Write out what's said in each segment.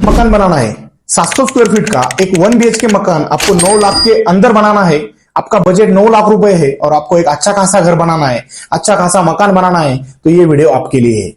मकान बनाना है 700 square feet का एक 1 BHK मकान आपको 9 लाख के अंदर बनाना है। आपका बजट 9 लाख रुपए है और आपको एक अच्छा खासा घर बनाना है, अच्छा खासा मकान बनाना है, तो ये वीडियो आपके लिए है।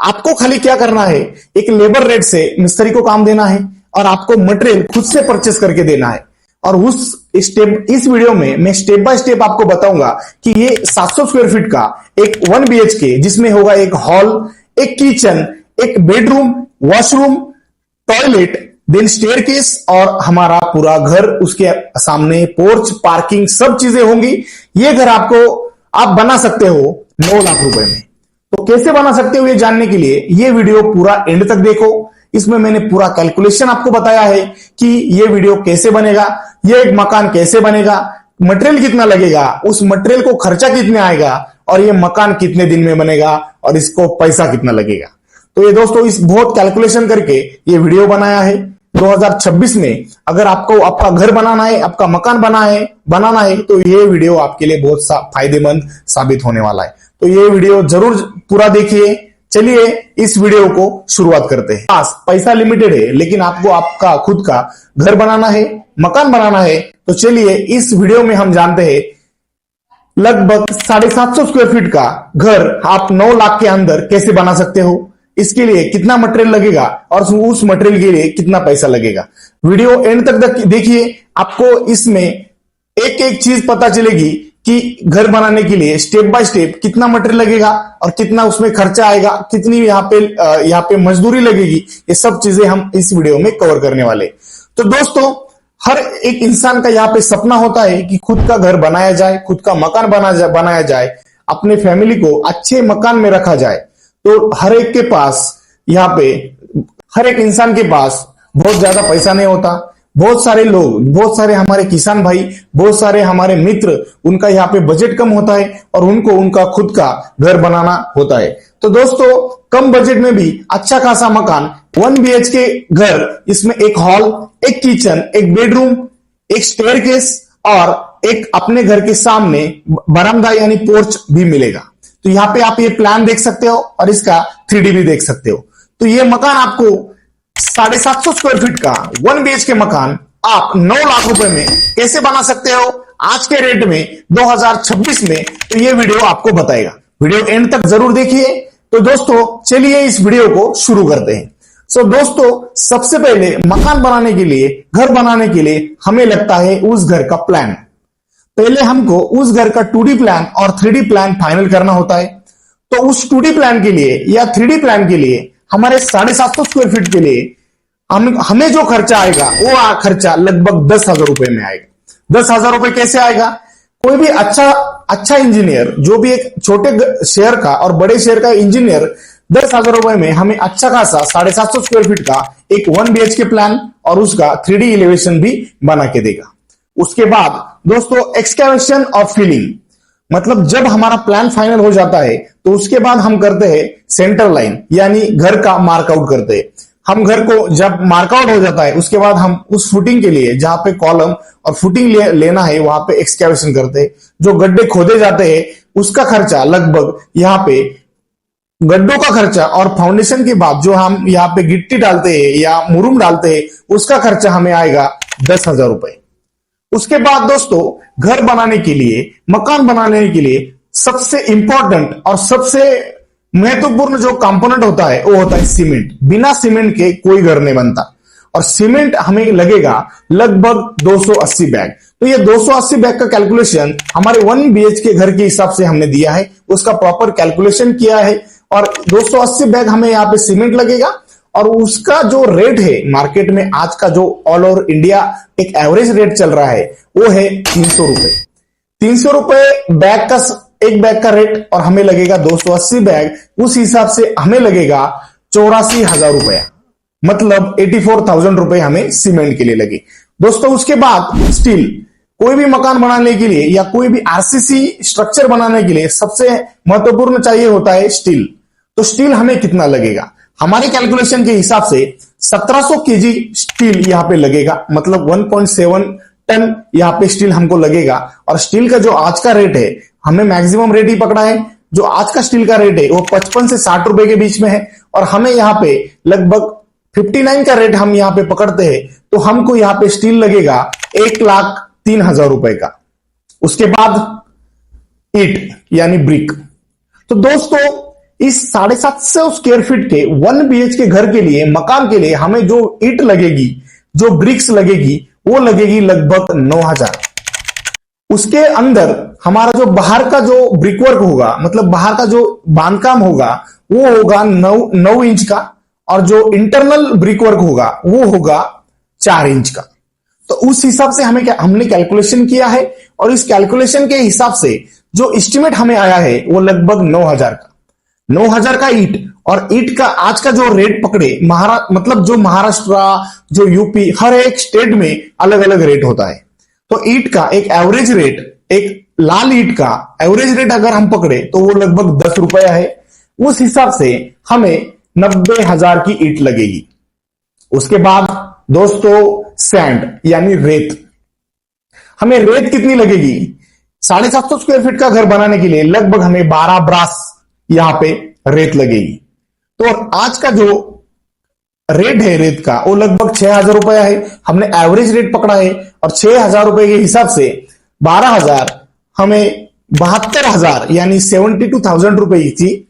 आपको खाली क्या करना है, एक लेबर रेट से मिस्त्री को काम देना है और आपको मटेरियल खुद से परचेस करके देना है। और इस वीडियो में मैं स्टेप बाय स्टेप आपको बताऊंगा कि ये 700 स्क्वायर फीट का एक 1 BHK जिसमें होगा एक हॉल, एक किचन, एक bedroom, washroom, toilet, then staircase और हमारा पूरा घर, उसके सामने पोर्च, पार्किंग, सब चीजें होंगी। ये घर आप बना सकते हो 9 लाख रुपए में। तो कैसे बना सकते हो ये जानने के लिए ये वीडियो पूरा एंड तक देखो। इसमें मैंने पूरा कैलकुलेशन आपको बताया है कि ये वीडियो कैसे बनेगा, ये एक मकान कैसे बनेगा, मटेरियल कितना लगेगा, उस मटेरियल को खर्चा कितने आएगा और ये मकान कितने दिन में बनेगा और इसको पैसा कितना लगेगा। तो ये दोस्तों इस बहुत कैलकुलेशन करके ये वीडियो बनाया है 2026 में। अगर आपको आपका घर बनाना है, आपका मकान बनाना है तो ये वीडियो आपके लिए बहुत फायदेमंद साबित होने वाला है। तो ये वीडियो जरूर पूरा देखिए। चलिए इस वीडियो को शुरुआत करते हैं। पैसा लिमिटेड है लेकिन आपको आपका खुद का घर बनाना है, मकान बनाना है, तो चलिए इस वीडियो में हम जानते हैं लगभग 750 स्क्वायर फीट का घर आप 9 लाख के अंदर कैसे बना सकते हो, इसके लिए कितना मटेरियल लगेगा और उस मटेरियल के लिए कितना पैसा लगेगा। वीडियो एंड तक देखिए, आपको इसमें एक एक चीज पता चलेगी कि घर बनाने के लिए स्टेप बाय स्टेप कितना मटेरियल लगेगा और कितना उसमें खर्चा आएगा, कितनी यहाँ पे मजदूरी लगेगी। ये सब चीजें हम इस वीडियो में कवर करने वाले। तो दोस्तों हर एक इंसान का यहाँ पे सपना होता है कि खुद का घर बनाया जाए, खुद का मकान बनाया जाए, अपने फैमिली को अच्छे मकान में रखा जाए। तो हर एक के पास यहाँ पे हर एक इंसान के पास बहुत ज्यादा पैसा नहीं होता। बहुत सारे लोग, बहुत सारे हमारे किसान भाई, बहुत सारे हमारे मित्र, उनका यहाँ पे बजट कम होता है और उनको उनका खुद का घर बनाना होता है। तो दोस्तों कम बजट में भी अच्छा खासा मकान 1 BHK घर, इसमें एक हॉल, एक किचन, एक बेडरूम, एक स्टेयरकेस और एक अपने घर के सामने बरामदा यानी पोर्च भी मिलेगा। तो यहाँ पे आप ये प्लान देख सकते हो और इसका 3D भी देख सकते हो। तो ये मकान आपको 750 स्क्वायर फीट का 1 BHK मकान आप 9 लाख रुपए में कैसे बना सकते हो आज के रेट में 2026 में, तो ये वीडियो आपको बताएगा। वीडियो एंड तक जरूर देखिए। तो दोस्तों चलिए इस वीडियो को शुरू करते हैं। सो दोस्तों सबसे पहले मकान बनाने के लिए, घर बनाने के लिए हमें लगता है उस घर का प्लान। पहले हमको उस घर का 2D प्लान और 3D प्लान फाइनल करना होता है। तो उस 2D प्लान के लिए या 3D प्लान के लिए हमारे 750 स्क्वायर फीट के लिए हमें जो खर्चा आएगा वो खर्चा लगभग 10,000 रुपए में आएगा। 10,000 रुपए कैसे आएगा? कोई भी अच्छा इंजीनियर, जो भी एक छोटे शहर का और बड़े शहर का इंजीनियर 10,000 रुपए में हमें अच्छा खासा 750 स्क्वायर फीट का एक 1 BHK प्लान और उसका 3D एलिवेशन भी बना के देगा। उसके बाद दोस्तों एक्सकैवेशन और फिलिंग, मतलब जब हमारा प्लान फाइनल हो जाता है तो उसके बाद हम करते हैं सेंटर लाइन यानी घर का मार्कआउट करते हैं। हम घर को जब मार्कआउट हो जाता है उसके बाद हम उस फुटिंग के लिए जहां पे कॉलम और फुटिंग लेना है वहां पे एक्सकैवेशन करते हैं। जो गड्ढे खोदे जाते हैं उसका खर्चा लगभग यहाँ पे गड्ढों का खर्चा और फाउंडेशन के बाद जो हम यहाँ पे गिट्टी डालते हैं या मुरुम डालते हैं उसका खर्चा हमें आएगा 10,000 रुपए। उसके बाद दोस्तों घर बनाने के लिए, मकान बनाने के लिए सबसे इंपॉर्टेंट और सबसे महत्वपूर्ण जो कंपोनेंट होता है वो होता है सीमेंट। बिना सीमेंट के कोई घर नहीं बनता और सीमेंट हमें लगेगा लगभग 280 बैग। तो ये 280 बैग का कैलकुलेशन हमारे 1 BHK घर के हिसाब से हमने दिया है, उसका प्रॉपर कैलकुलेशन किया है और 280 बैग हमें यहाँ पे सीमेंट लगेगा। और उसका जो रेट है मार्केट में आज का जो ऑल ओवर इंडिया एक एवरेज रेट चल रहा है वो है 300 रुपए। 300 रुपए बैग का, एक बैग का रेट, और हमें लगेगा 280 बैग, उस हिसाब से हमें लगेगा 84,000 रुपया, मतलब 84,000 रुपए हमें सीमेंट के लिए लगे। दोस्तों उसके बाद स्टील, कोई भी मकान बनाने के लिए या कोई भी RCC स्ट्रक्चर बनाने के लिए सबसे महत्वपूर्ण चाहिए होता है स्टील। तो स्टील हमें कितना लगेगा? हमारे कैलकुलेशन के हिसाब से 1700 kg स्टील यहाँ पे लगेगा, मतलब 1.7 टन यहाँ पे स्टील हमको लगेगा। और स्टील का जो आज का रेट है, हमें मैक्सिमम रेट ही पकड़ा है, जो आज का स्टील का रेट है वो 55 से 60 रुपए के बीच में है और हमें यहाँ पे लगभग 59 का रेट हम यहां पे पकड़ते हैं तो हमको यहां पे स्टील लगेगा 1,03,000 रुपए का। उसके बाद ईट यानी ब्रिक। तो दोस्तों इस 750 स्क्वायर फीट के 1 BHK घर के लिए, मकान के लिए हमें जो ईट लगेगी, जो ब्रिक्स लगेगी, वो लगेगी लगभग 9,000। उसके अंदर हमारा जो बाहर का जो ब्रिकवर्क होगा, मतलब बाहर का जो बांधकाम होगा, वो होगा 9 इंच का, और जो इंटरनल ब्रिकवर्क होगा वो होगा 4 इंच का। तो उस हिसाब से हमने कैलकुलेशन किया है, और इस कैलकुलेशन के हिसाब से जो एस्टिमेट हमें आया है वो लगभग 9,000 का। 9,000 का ईट, और ईट का आज का जो रेट पकड़े, मतलब जो महाराष्ट्र, जो यूपी, हर एक स्टेट में अलग अलग रेट होता है। तो ईट का एक एवरेज रेट, एक लाल ईट का एवरेज रेट अगर हम पकड़े तो वो लगभग 10 रुपया है। उस हिसाब से हमें 90,000 की ईट लगेगी। उसके बाद दोस्तों सैंड यानी रेत, हमें रेत कितनी लगेगी? 750 स्क्वायर फीट का घर बनाने के लिए लगभग हमें 12 ब्रास यहां पे रेत लगेगी। तो आज का जो रेट है रेत का वो लगभग 6,000 रुपया है। हमने एवरेज रेट पकड़ा है, और 6,000 रुपए के हिसाब से 12,000 हमें 72,000 यानी 72,000 रुपए की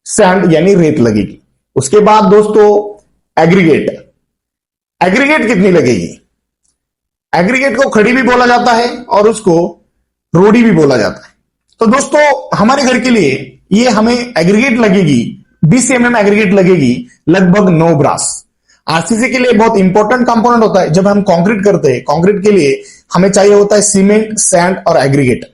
सैंड यानी रेत लगेगी। उसके बाद दोस्तों एग्रीगेट, एग्रीगेट कितनी लगेगी? एग्रीगेट को खड़ी भी बोला जाता है और उसको रोड़ी भी बोला जाता है। तो दोस्तों हमारे घर के लिए ये हमें एग्रीगेट लगेगी, 20 mm एग्रीगेट लगेगी लगभग 9 ब्रास। आरसीसी के लिए बहुत इंपॉर्टेंट कंपोनेंट होता है। जब हम कंक्रीट करते हैं, कंक्रीट के लिए हमें चाहिए होता है सीमेंट, सैंड और एग्रीगेट।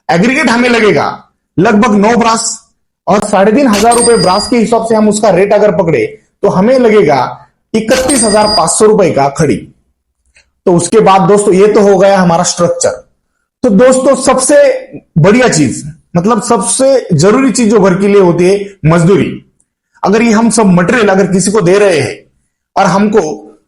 एग्रीगेट हमें लगेगा लगभग 9 ब्रास, और 3,500 रुपए ब्रास के हिसाब से हम उसका रेट अगर पकड़े तो हमें लगेगा 31,500 रुपए का खड़ी। तो उसके बाद दोस्तों ये तो हो गया हमारा स्ट्रक्चर। तो दोस्तों सबसे बढ़िया चीज, मतलब सबसे जरूरी चीज जो घर के लिए होती है, मजदूरी। अगर ये हम सब मटेरियल अगर किसी को दे रहे हैं और हमको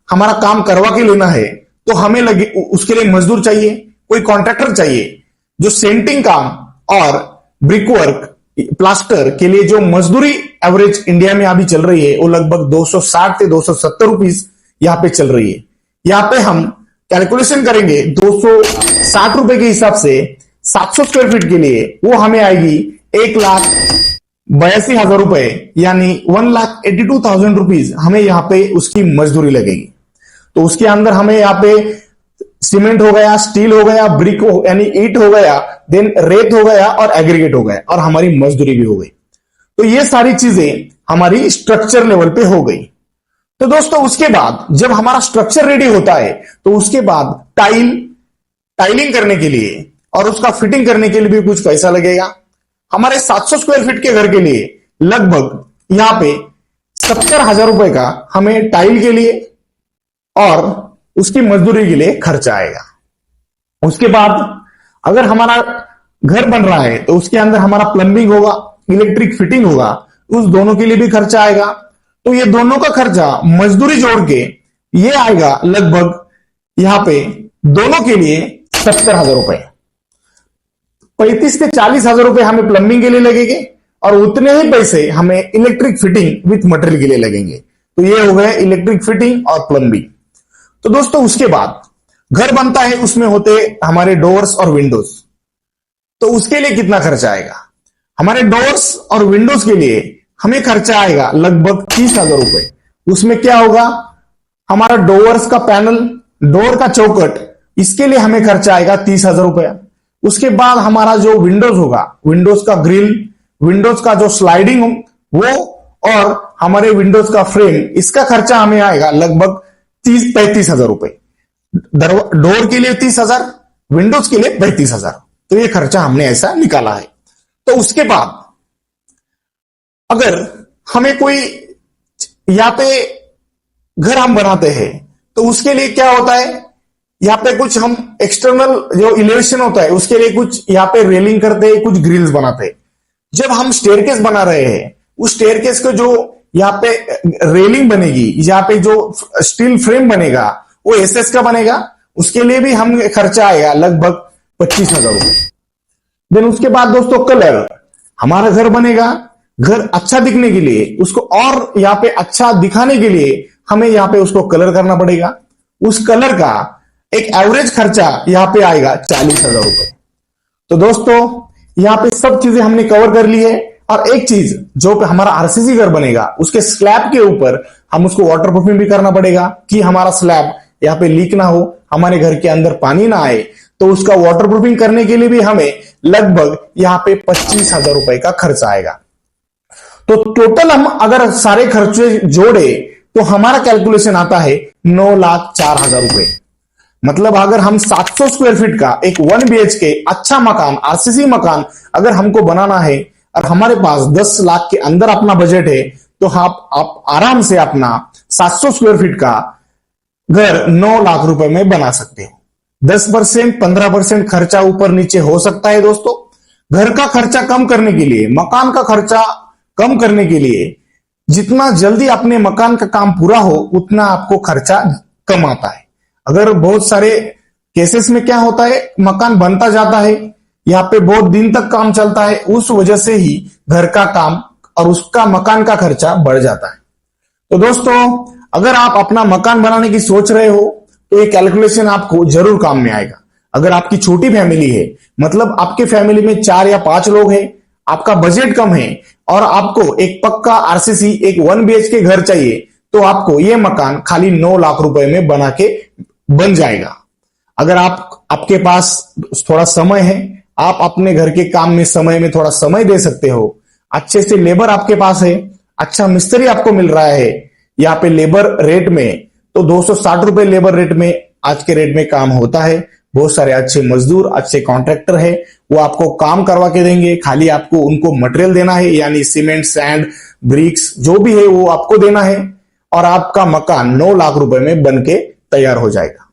हमारा काम करवा के लेना है, तो हमें लगे उसके लिए मजदूर चाहिए, कोई कॉन्ट्रैक्टर चाहिए। जो सेंटिंग काम और ब्रिकवर्क, प्लास्टर के लिए जो मजदूरी एवरेज इंडिया में अभी चल रही है वो लगभग 260 से 270 रुपीस यहां पे चल रही है। यहां पे हम कैलकुलेशन करेंगे 260 रुपए के हिसाब से 700 स्क्वायर फीट के लिए, वो हमें आएगी 1,82,000 रुपए यानी 1,82,000 रुपीज हमें यहां पे उसकी मजदूरी लगेगी। तो उसके अंदर हमें यहां पे सीमेंट हो गया, स्टील हो गया, ब्रिक हो यानी ईट हो गया, देन रेत हो गया और एग्रीगेट हो गया, और हमारी मजदूरी भी हो गई। तो ये सारी चीजें हमारी स्ट्रक्चर लेवल पे हो गई। तो दोस्तों उसके बाद जब हमारा स्ट्रक्चर रेडी होता है तो उसके बाद टाइलिंग करने के लिए और उसका फिटिंग करने के लिए भी कुछ पैसा लगेगा। हमारे 700 स्क्वायर फीट के घर के लिए लगभग यहां पे 70,000 रुपए का हमें टाइल के लिए और उसकी मजदूरी के लिए खर्चा आएगा। उसके बाद अगर हमारा घर बन रहा है तो उसके अंदर हमारा प्लम्बिंग होगा, इलेक्ट्रिक फिटिंग होगा, उस दोनों के लिए भी खर्चा आएगा। तो ये दोनों का खर्चा मजदूरी जोड़ के ये आएगा लगभग यहां पे दोनों के लिए 70,000 रुपए। 35 से 40,000 रुपए हमें प्लम्बिंग के लिए लगेंगे, और उतने ही पैसे हमें इलेक्ट्रिक फिटिंग विथ मटेरियल के लिए लगेंगे। तो ये हो गए इलेक्ट्रिक फिटिंग और प्लम्बिंग। तो दोस्तों उसके बाद घर बनता है, उसमें होते हमारे डोर्स और विंडोज। तो उसके लिए कितना खर्चा आएगा? हमारे डोर्स और विंडोज के लिए हमें खर्चा आएगा लगभग 30,000 रुपए। उसमें क्या होगा? हमारा डोर्स का पैनल, डोर का चौकट, इसके लिए हमें खर्चा आएगा 30,000 रुपया। उसके बाद हमारा जो विंडोज होगा, विंडोज का ग्रिल, विंडोज का जो स्लाइडिंग वो, और हमारे विंडोज का फ्रेम, इसका खर्चा हमें आएगा लगभग 35,000 रुपए। डोर के लिए 30,000, विंडोज के लिए 35,000। तो ये खर्चा हमने ऐसा निकाला है। तो उसके बाद अगर हमें कोई यहां पे घर हम बनाते हैं तो उसके लिए क्या होता है, यहां पे कुछ हम एक्सटर्नल जो इलेवेशन होता है उसके लिए कुछ यहां पे रेलिंग करते हैं, कुछ ग्रिल्स बनाते हैं। जब हम स्टेयरकेस बना रहे हैं, उस स्टेयरकेस को जो यहां पे रेलिंग बनेगी, यहां पे जो स्टील फ्रेम बनेगा वो एसएस का बनेगा, उसके लिए भी हम खर्चा आएगा लगभग 25,000 रुपए। देन उसके बाद दोस्तों कलर, हमारा घर बनेगा, घर अच्छा दिखने के लिए, उसको और यहां पे अच्छा दिखाने के लिए हमें यहाँ पे उसको कलर करना पड़ेगा। उस कलर का एक एवरेज खर्चा यहाँ पे आएगा 40,000 रुपए। तो दोस्तों यहाँ पे सब चीजें हमने कवर कर ली है। और एक चीज, जो पे हमारा आरसीसी घर बनेगा उसके स्लैब के ऊपर हम उसको वाटर प्रूफिंग भी करना पड़ेगा कि हमारा स्लैब यहाँ पे लीक ना हो, हमारे घर के अंदर पानी ना आए। तो उसका वाटर प्रूफिंग करने के लिए भी हमें लगभग यहाँ पे 25,000 रुपए का खर्चा आएगा। तो टोटल हम अगर सारे खर्चे जोड़े तो हमारा कैलकुलेशन आता है 9,04,000 रुपए। मतलब अगर हम 700 स्क्वायर फीट का एक 1 BHK अच्छा मकान, आरसीसी मकान अगर हमको बनाना है और हमारे पास 10 लाख के अंदर अपना बजट है, तो आप आराम से अपना 700 स्क्वायर फीट का घर 9 लाख रुपए में बना सकते हो। 10% 15% खर्चा ऊपर नीचे हो सकता है दोस्तों। घर का खर्चा कम करने के लिए, मकान का खर्चा कम करने के लिए, जितना जल्दी अपने मकान का काम पूरा हो उतना आपको खर्चा कम आता है। अगर बहुत सारे केसेस में क्या होता है, मकान बनता जाता है, यहाँ पे बहुत दिन तक काम चलता है, उस वजह से ही घर का काम और उसका मकान का खर्चा बढ़ जाता है। तो दोस्तों अगर आप अपना मकान बनाने की सोच रहे हो तो ये कैलकुलेशन आपको जरूर काम में आएगा। अगर आपकी छोटी फैमिली है, मतलब आपके फैमिली में 4 या 5 लोग हैं, आपका बजट कम है और आपको एक पक्का आरसीसी एक 1 BHK घर चाहिए, तो आपको ये मकान खाली 9 लाख रुपए में बना के बन जाएगा। अगर आपके पास थोड़ा समय है, आप अपने घर के काम में समय में थोड़ा समय दे सकते हो, अच्छे से लेबर आपके पास है, अच्छा मिस्त्री आपको मिल रहा है यहाँ पे लेबर रेट में, तो 260 रुपए लेबर रेट में आज के रेट में काम होता है। बहुत सारे अच्छे मजदूर, अच्छे कॉन्ट्रैक्टर है, वो आपको काम करवा के देंगे। खाली आपको उनको मटेरियल देना है, यानी सीमेंट, सैंड, ब्रिक्स जो भी है वो आपको देना है और आपका मकान 9 लाख रुपए में बन के तैयार हो जाएगा।